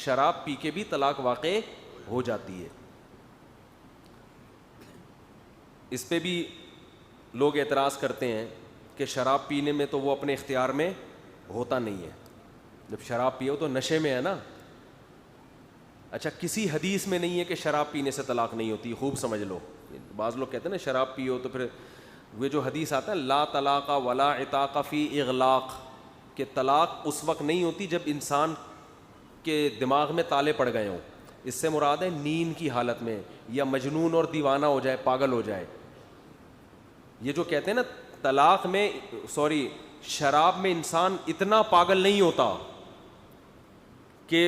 شراب پی کے بھی طلاق واقع ہو جاتی ہے. اس پہ بھی لوگ اعتراض کرتے ہیں کہ شراب پینے میں تو وہ اپنے اختیار میں ہوتا نہیں ہے. جب شراب پیو تو نشے میں ہے نا. اچھا کسی حدیث میں نہیں ہے کہ شراب پینے سے طلاق نہیں ہوتی, خوب سمجھ لو. بعض لوگ کہتے ہیں نا شراب پیو تو پھر وہ جو حدیث آتا ہے لا طلاق ولا عتاق فی اغلاق, کہ طلاق اس وقت نہیں ہوتی جب انسان کے دماغ میں تالے پڑ گئے ہوں. اس سے مراد ہے نیند کی حالت میں, یا مجنون اور دیوانہ ہو جائے, پاگل ہو جائے. یہ جو کہتے ہیں نا طلاق میں شراب میں انسان اتنا پاگل نہیں ہوتا کہ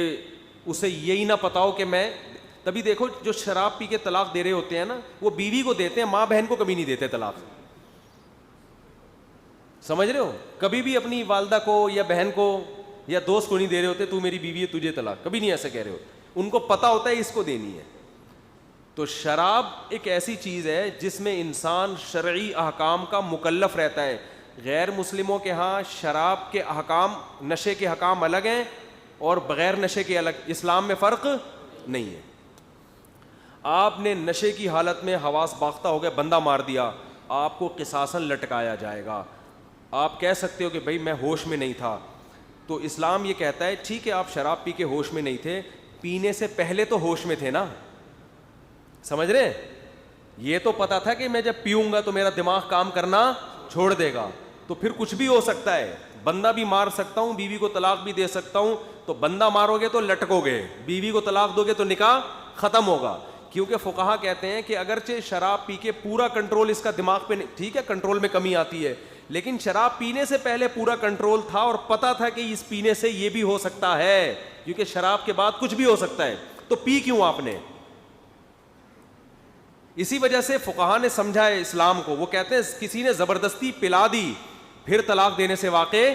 اسے یہی نہ پتا ہو کہ میں, تبھی دیکھو جو شراب پی کے طلاق دے رہے ہوتے ہیں نا وہ بیوی کو دیتے ہیں, ماں بہن کو کبھی نہیں دیتے طلاق. سمجھ رہے ہو, کبھی بھی اپنی والدہ کو یا بہن کو یا دوست کو نہیں دے رہے ہوتے تو میری بیوی ہے تجھے طلاق, کبھی نہیں ایسا کہہ رہے ہوتے. ان کو پتا ہوتا ہے اس کو دینی ہے. تو شراب ایک ایسی چیز ہے جس میں انسان شرعی احکام کا مکلف رہتا ہے. غیر مسلموں کے ہاں شراب کے احکام, نشے کے احکام الگ ہیں اور بغیر نشے کے الگ. اسلام میں فرق نہیں ہے. آپ نے نشے کی حالت میں حواس باختہ ہو گئے, بندہ مار دیا, آپ کو قصاصاً لٹکایا جائے گا. آپ کہہ سکتے ہو کہ بھائی میں ہوش میں نہیں تھا, تو اسلام یہ کہتا ہے ٹھیک ہے آپ شراب پی کے ہوش میں نہیں تھے, پینے سے پہلے تو ہوش میں تھے نا. سمجھ رہے ہیں, یہ تو پتا تھا کہ میں جب پیوں گا تو میرا دماغ کام کرنا چھوڑ دے گا, تو پھر کچھ بھی ہو سکتا ہے. بندہ بھی مار سکتا ہوں, بیوی کو طلاق بھی دے سکتا ہوں. تو بندہ مارو گے تو لٹکو گے, بیوی کو طلاق دو گے تو نکاح ختم ہوگا. کیونکہ فقہا کہتے ہیں کہ اگرچہ شراب پی کے پورا کنٹرول اس کا دماغ پہ, ٹھیک ہے کنٹرول میں کمی آتی ہے, لیکن شراب پینے سے پہلے پورا کنٹرول تھا اور پتا تھا کہ اس پینے سے یہ بھی ہو سکتا ہے, کیونکہ شراب کے بعد کچھ بھی ہو سکتا ہے. تو پی کیوں آپ نے؟ اسی وجہ سے فقہا نے سمجھا ہے اسلام کو. وہ کہتے ہیں کسی نے زبردستی پلا دی پھر طلاق دینے سے واقع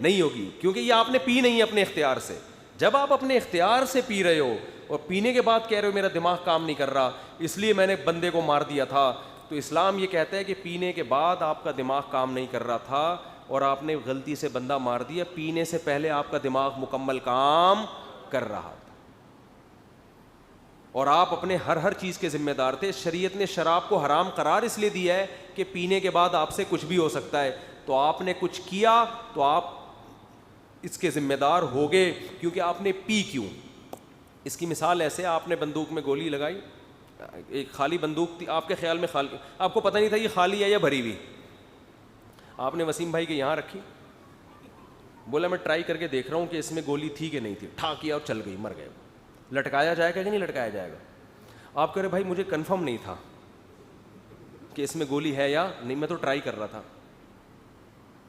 نہیں ہوگی, کیونکہ یہ آپ نے پی نہیں اپنے اختیار سے. جب آپ اپنے اختیار سے پی رہے ہو اور پینے کے بعد کہہ رہے ہو میرا دماغ کام نہیں کر رہا اس لیے میں نے بندے کو مار دیا تھا, تو اسلام یہ کہتا ہے کہ پینے کے بعد آپ کا دماغ کام نہیں کر رہا تھا اور آپ نے غلطی سے بندہ مار دیا, پینے سے پہلے آپ کا دماغ مکمل کام کر رہا تھا اور آپ اپنے ہر چیز کے ذمہ دار تھے. شریعت نے شراب کو حرام قرار اس لیے دیا ہے کہ پینے کے بعد آپ سے کچھ بھی ہو سکتا ہے, تو آپ نے کچھ کیا تو آپ اس کے ذمہ دار ہو گئے, کیونکہ آپ نے پی کیوں. اس کی مثال ایسے, آپ نے بندوق میں گولی لگائی, ایک خالی بندوق تھی, آپ کے خیال میں خالی, آپ کو پتہ نہیں تھا یہ خالی ہے یا بھری ہوئی, آپ نے وسیم بھائی کے یہاں رکھی, بولا میں ٹرائی کر کے دیکھ رہا ہوں کہ اس میں گولی تھی کہ نہیں تھی, ٹھا کیا اور چل گئی, مر گئے. لٹکایا جائے گا کہ نہیں لٹکایا جائے گا؟ آپ کہہ رہے بھائی مجھے کنفرم نہیں تھا کہ اس میں گولی ہے یا نہیں, میں تو ٹرائی کر رہا تھا.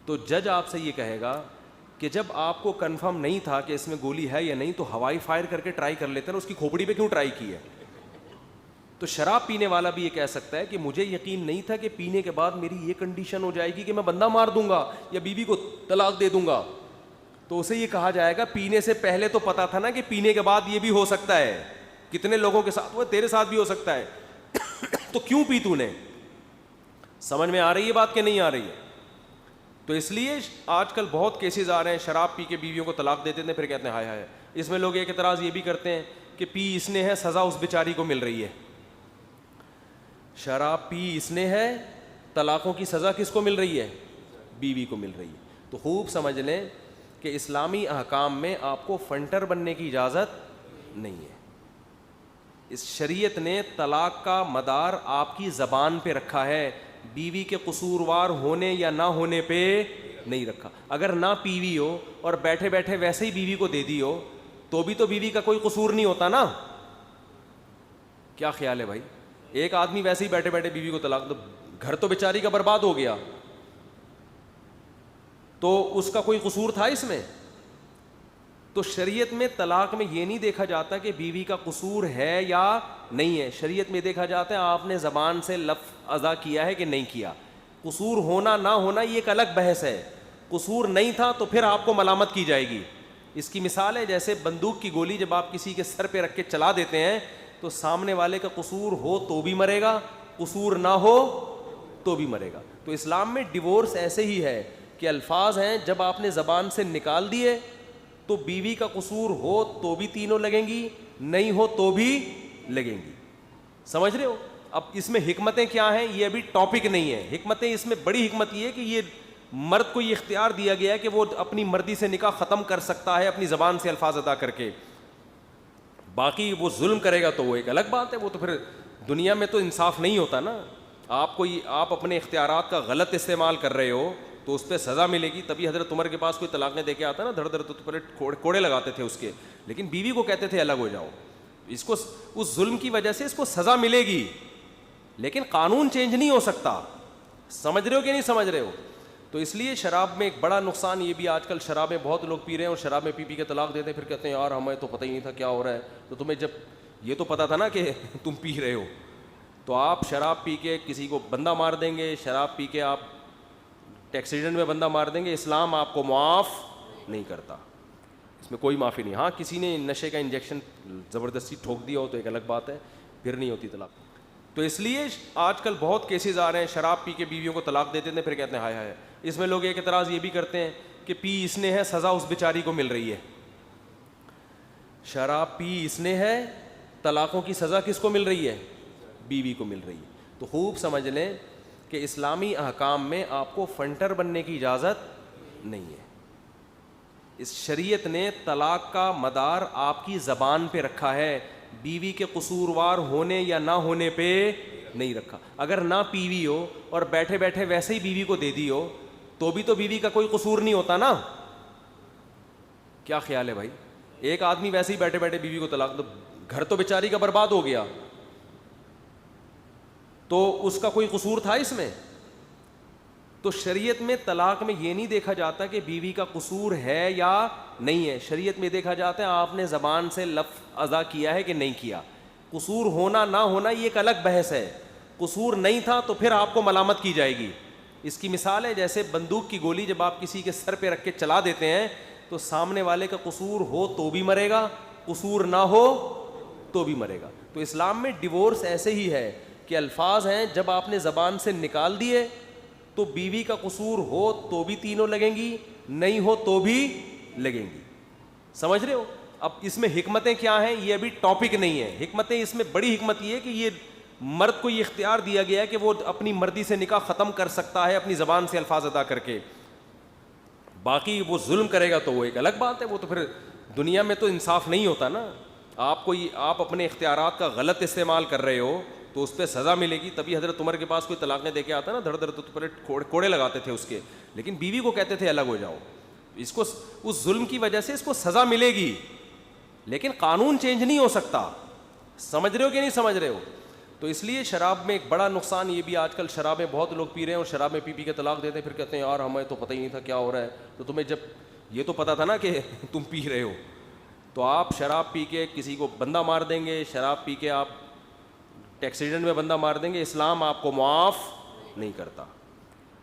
تو جج آپ سے یہ کہے گا کہ جب آپ کو کنفرم نہیں تھا کہ اس میں گولی ہے یا نہیں تو ہوائی فائر کر کے ٹرائی کر لیتے نا, اس کی کھوپڑی پہ کیوں ٹرائی کی ہے؟ تو شراب پینے والا بھی یہ کہہ سکتا ہے کہ مجھے یقین نہیں تھا کہ پینے کے بعد میری یہ کنڈیشن ہو جائے گی کہ میں بندہ مار دوں گا یا بیوی کو طلاق دے دوں گا. تو اسے یہ کہا جائے گا پینے سے پہلے تو پتا تھا نا کہ پینے کے بعد یہ بھی ہو سکتا ہے. کتنے لوگوں کے ساتھ, وہ تیرے ساتھ بھی ہو سکتا ہے تو کیوں پی تو نے؟ سمجھ میں آ رہی ہے بات کہ نہیں آ رہی ہے؟ تو اس لیے آج کل بہت کیسز آ رہے ہیں شراب پی کے بیویوں کو طلاق دیتے ہیں پھر کہتے ہیں ہائے ہائے. اس میں لوگ ایک اعتراض یہ بھی کرتے ہیں کہ پی اس نے ہے, سزا اس بیچاری کو مل رہی ہے. شراب پی اس نے ہے, طلاقوں کی سزا کس کو مل رہی ہے؟ بیوی کو مل رہی ہے. تو خوب سمجھ لیں کہ اسلامی احکام میں آپ کو فنٹر بننے کی اجازت نہیں ہے. اس شریعت نے طلاق کا مدار آپ کی زبان پہ رکھا ہے, بیوی کے قصوروار ہونے یا نہ ہونے پہ نہیں رکھا. اگر نہ پیوی ہو اور بیٹھے بیٹھے ویسے ہی بیوی کو دے دی ہو تو بھی تو بیوی کا کوئی قصور نہیں ہوتا نا. کیا خیال ہے بھائی؟ ایک آدمی ویسے ہی بیٹھے بیٹھے بیوی کو طلاق دو, گھر تو بیچاری کا برباد ہو گیا, تو اس کا کوئی قصور تھا اس میں؟ تو شریعت میں طلاق میں یہ نہیں دیکھا جاتا کہ بیوی کا قصور ہے یا نہیں ہے, شریعت میں دیکھا جاتا ہے آپ نے زبان سے لفظ ادا کیا ہے کہ نہیں کیا. قصور ہونا نہ ہونا یہ ایک الگ بحث ہے. قصور نہیں تھا تو پھر آپ کو ملامت کی جائے گی. اس کی مثال ہے جیسے بندوق کی گولی جب آپ کسی کے سر پہ رکھ کے چلا دیتے ہیں تو سامنے والے کا قصور ہو تو بھی مرے گا, قصور نہ ہو تو بھی مرے گا. تو اسلام میں ڈیورس ایسے ہی ہے کہ الفاظ ہیں جب آپ نے زبان سے نکال دیے تو بیوی کا قصور ہو تو بھی تینوں لگیں گی, نہیں ہو تو بھی لگیں گی. سمجھ رہے ہو؟ اب اس میں حکمتیں کیا ہیں یہ ابھی ٹاپک نہیں ہے. حکمتیں اس میں بڑی حکمت یہ ہے کہ یہ مرد کو یہ اختیار دیا گیا ہے کہ وہ اپنی مرضی سے نکاح ختم کر سکتا ہے اپنی زبان سے الفاظ ادا کر کے. باقی وہ ظلم کرے گا تو وہ ایک الگ بات ہے, وہ تو پھر دنیا میں تو انصاف نہیں ہوتا نا. آپ اپنے اختیارات کا غلط استعمال کر رہے ہو تو اس پہ سزا ملے گی. تبھی حضرت عمر کے پاس کوئی طلاق دے کے آتا نا دھڑ دھڑ تو پہلے کوڑے لگاتے تھے اس کے, لیکن بیوی کو کہتے تھے الگ ہو جاؤ. اس کو اس ظلم کی وجہ سے اس کو سزا ملے گی, لیکن قانون چینج نہیں ہو سکتا. سمجھ رہے ہو کہ نہیں سمجھ رہے ہو؟ تو اس لیے شراب میں ایک بڑا نقصان یہ بھی, آج کل شرابیں بہت لوگ پی رہے ہیں اور شراب میں پی کے طلاق دیتے ہیں, پھر کہتے ہیں یار ہمیں تو پتہ ہی نہیں تھا کیا ہو رہا ہے. تو تمہیں جب یہ تو پتہ تھا نا کہ تم پی رہے ہو, تو آپ شراب پی کے کسی کو بندہ مار دیں گے, شراب پی کے آپ ایکسیڈنٹ میں بندہ مار دیں گے, اسلام آپ کو معاف نہیں کرتا, اس میں کوئی معافی نہیں. ہاں کسی نے نشے کا انجیکشن زبردستی ٹھوک دیا ہو تو ایک الگ بات ہے, پھر نہیں ہوتی طلاق. تو اس لیے آج کل بہت کیسز آ رہے ہیں شراب پی کے بیویوں کو طلاق دیتے ہیں, پھر کہتے ہیں ہائے ہائے. اس میں لوگ ایک اعتراض یہ بھی کرتے ہیں کہ پی اس نے ہے, سزا اس بیچاری کو مل رہی ہے. شراب پی اس نے ہے, طلاقوں کی سزا کس کو مل رہی ہے؟ بیوی کو مل رہی ہے. تو خوب سمجھ لیں کہ اسلامی احکام میں آپ کو فنٹر بننے کی اجازت نہیں ہے. اس شریعت نے طلاق کا مدار آپ کی زبان پہ رکھا ہے, بیوی کے قصوروار ہونے یا نہ ہونے پہ نہیں رکھا. اگر نہ پیوی ہو اور بیٹھے بیٹھے ویسے ہی بیوی کو دے دی ہو تو بھی تو بیوی کا کوئی قصور نہیں ہوتا نا. کیا خیال ہے بھائی؟ ایک آدمی ویسے ہی بیٹھے بیٹھے بیوی کو طلاق دو, گھر تو بیچاری کا برباد ہو گیا, تو اس کا کوئی قصور تھا اس میں؟ تو شریعت میں طلاق میں یہ نہیں دیکھا جاتا کہ بیوی کا قصور ہے یا نہیں ہے. شریعت میں دیکھا جاتا ہے آپ نے زبان سے لفظ ادا کیا ہے کہ نہیں کیا. قصور ہونا نہ ہونا یہ ایک الگ بحث ہے. قصور نہیں تھا تو پھر آپ کو ملامت کی جائے گی. اس کی مثال ہے جیسے بندوق کی گولی جب آپ کسی کے سر پہ رکھ کے چلا دیتے ہیں تو سامنے والے کا قصور ہو تو بھی مرے گا, قصور نہ ہو تو بھی مرے گا. تو اسلام میں ڈیورس ایسے ہی ہے کہ الفاظ ہیں جب آپ نے زبان سے نکال دیے تو بیوی کا قصور ہو تو بھی تینوں لگیں گی, نہیں ہو تو بھی لگیں گی. سمجھ رہے ہو؟ اب اس میں حکمتیں کیا ہیں یہ ابھی ٹاپک نہیں ہے. حکمتیں اس میں بڑی حکمت یہ ہے کہ یہ مرد کو یہ اختیار دیا گیا ہے کہ وہ اپنی مرضی سے نکاح ختم کر سکتا ہے اپنی زبان سے الفاظ ادا کر کے. باقی وہ ظلم کرے گا تو وہ ایک الگ بات ہے, وہ تو پھر دنیا میں تو انصاف نہیں ہوتا نا. آپ اپنے اختیارات کا غلط استعمال کر رہے ہو تو اس پہ سزا ملے گی. تبھی حضرت عمر کے پاس کوئی طلاق دے کے آتا نا دھڑ دھڑ تو پہلے کوڑے لگاتے تھے اس کے, لیکن بیوی کو کہتے تھے الگ ہو جاؤ. اس کو اس ظلم کی وجہ سے اس کو سزا ملے گی, لیکن قانون چینج نہیں ہو سکتا. سمجھ رہے ہو کہ نہیں سمجھ رہے ہو؟ تو اس لیے شراب میں ایک بڑا نقصان یہ بھی, آج کل شرابیں بہت لوگ پی رہے ہیں اور شراب میں پی کے طلاق دیتے ہیں, پھر کہتے ہیں یار ہمیں تو پتہ ہی نہیں تھا کیا ہو رہا ہے. تو تمہیں جب یہ تو پتہ تھا نا کہ تم پی رہے ہو, تو آپ شراب پی کے کسی کو بندہ مار دیں گے, شراب پی کے آپ ایکسیڈنٹ میں بندہ مار دیں گے, اسلام آپ کو معاف نہیں کرتا,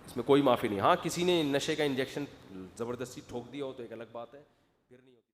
اس میں کوئی معافی نہیں. ہاں کسی نے نشے کا انجیکشن زبردستی ٹھوک دیا ہو تو ایک الگ بات ہے, پھر نہیں